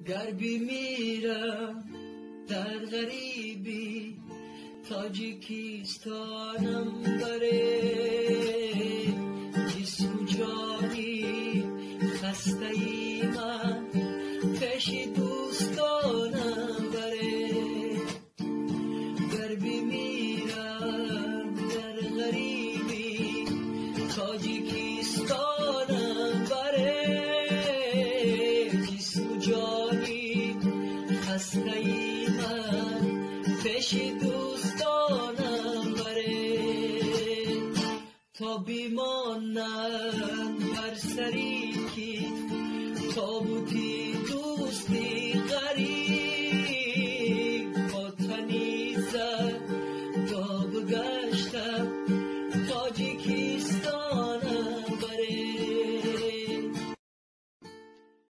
غربی میرم در غریبی، تاجیکستانم بره، جسم و جانی خسته ای من پیش دوستانم بره. غربی میرم در غریبی، تاجیکستانم بره، جسم و جانی خسته ای من پیش دوستانم بره. تا بیمانم بر سری که تابوتی دوستی